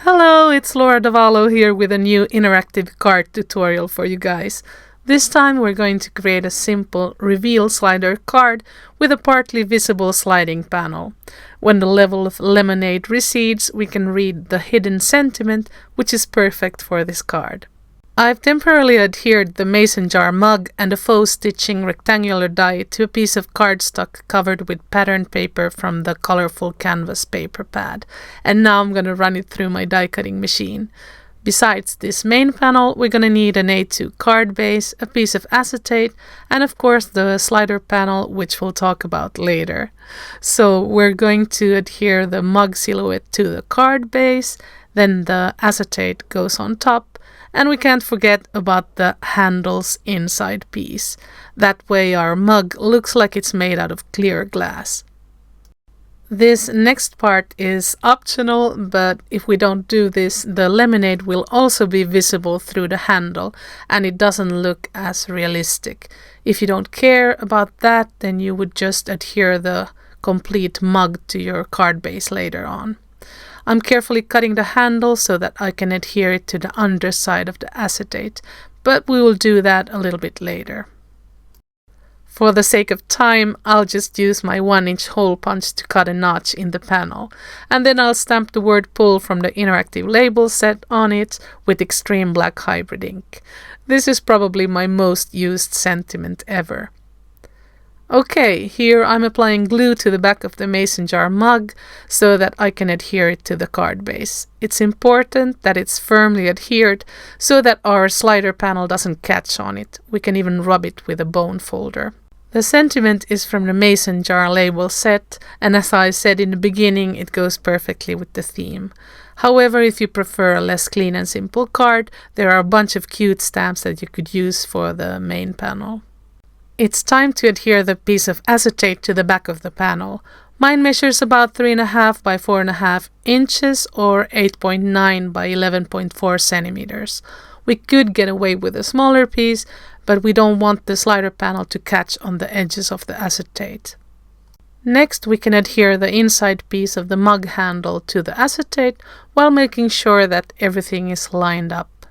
Hello, it's Laura Davallo here with a new interactive card tutorial for you guys. This time we're going to create a simple reveal slider card with a partly visible sliding panel. When the level of lemonade recedes, we can read the hidden sentiment, which is perfect for this card. I've temporarily adhered the mason jar mug and a faux stitching rectangular die to a piece of cardstock covered with patterned paper from the colorful canvas paper pad, and now I'm going to run it through my die cutting machine. Besides this main panel, we're going to need an A2 card base, a piece of acetate, and of course the slider panel, which we'll talk about later. So we're going to adhere the mug silhouette to the card base, then the acetate goes on top, and we can't forget about the handles inside piece. That way our mug looks like it's made out of clear glass. This next part is optional, but if we don't do this, the lemonade will also be visible through the handle, and it doesn't look as realistic. If you don't care about that, then you would just adhere the complete mug to your card base later on. I'm carefully cutting the handle so that I can adhere it to the underside of the acetate, but we will do that a little bit later. For the sake of time, I'll just use my 1-inch hole punch to cut a notch in the panel, and then I'll stamp the word pull from the interactive label set on it with extreme black hybrid ink. This is probably my most used sentiment ever. Okay, here I'm applying glue to the back of the mason jar mug so that I can adhere it to the card base. It's important that it's firmly adhered so that our slider panel doesn't catch on it. We can even rub it with a bone folder. The sentiment is from the mason jar label set, and as I said in the beginning, it goes perfectly with the theme. However, if you prefer a less clean and simple card, there are a bunch of cute stamps that you could use for the main panel. It's time to adhere the piece of acetate to the back of the panel. Mine measures about 3.5 by 4.5 inches or 8.9 by 11.4 centimeters. We could get away with a smaller piece, but we don't want the slider panel to catch on the edges of the acetate. Next, we can adhere the inside piece of the mug handle to the acetate while making sure that everything is lined up.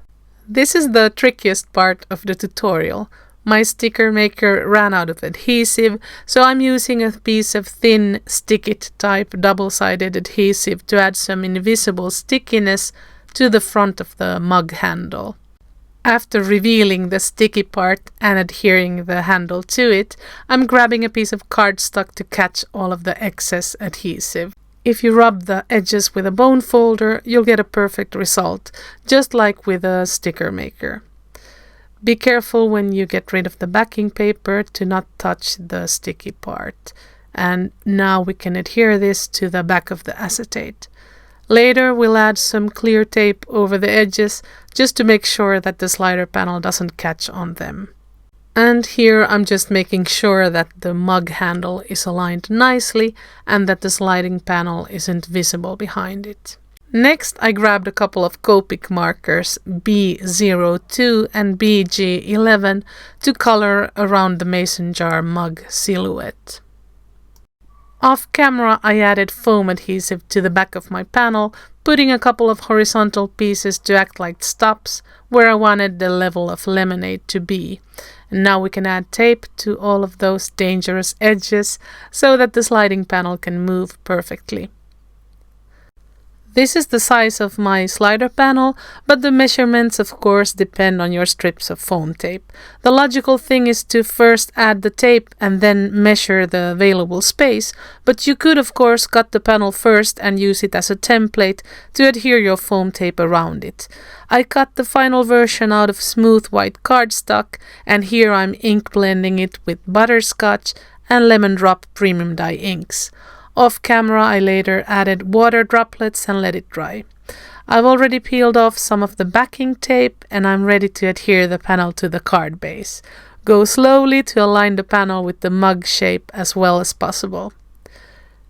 This is the trickiest part of the tutorial. My sticker maker ran out of adhesive, so I'm using a piece of thin stick-it type double-sided adhesive to add some invisible stickiness to the front of the mug handle. After revealing the sticky part and adhering the handle to it, I'm grabbing a piece of cardstock to catch all of the excess adhesive. If you rub the edges with a bone folder, you'll get a perfect result, just like with a sticker maker. Be careful when you get rid of the backing paper to not touch the sticky part. And now we can adhere this to the back of the acetate. Later we'll add some clear tape over the edges just to make sure that the slider panel doesn't catch on them. And here I'm just making sure that the mug handle is aligned nicely and that the sliding panel isn't visible behind it. Next, I grabbed a couple of COPIC markers B02 and BG11 to color around the mason jar mug silhouette. Off camera, I added foam adhesive to the back of my panel, putting a couple of horizontal pieces to act like stops where I wanted the level of lemonade to be. And now we can add tape to all of those dangerous edges so that the sliding panel can move perfectly. This is the size of my slider panel, but the measurements of course depend on your strips of foam tape. The logical thing is to first add the tape and then measure the available space, but you could of course cut the panel first and use it as a template to adhere your foam tape around it. I cut the final version out of smooth white cardstock, and here I'm ink blending it with butterscotch and lemon drop premium dye inks. Off camera, I later added water droplets and let it dry. I've already peeled off some of the backing tape and I'm ready to adhere the panel to the card base. Go slowly to align the panel with the mug shape as well as possible.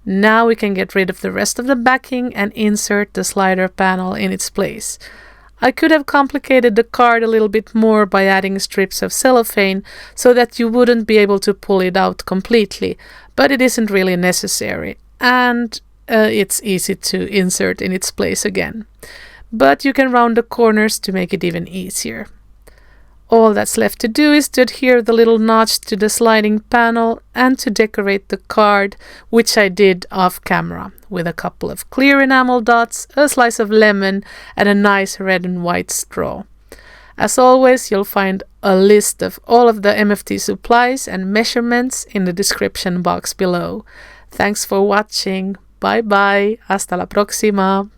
Now we can get rid of the rest of the backing and insert the slider panel in its place. I could have complicated the card a little bit more by adding strips of cellophane so that you wouldn't be able to pull it out completely, but it isn't really necessary, and it's easy to insert in its place again. but you can round the corners to make it even easier. All that's left to do is to adhere the little notch to the sliding panel and to decorate the card, which I did off camera, with a couple of clear enamel dots, a slice of lemon, and a nice red and white straw. As always, you'll find a list of all of the MFT supplies and measurements in the description box below. Thanks for watching. Bye bye. Hasta la próxima.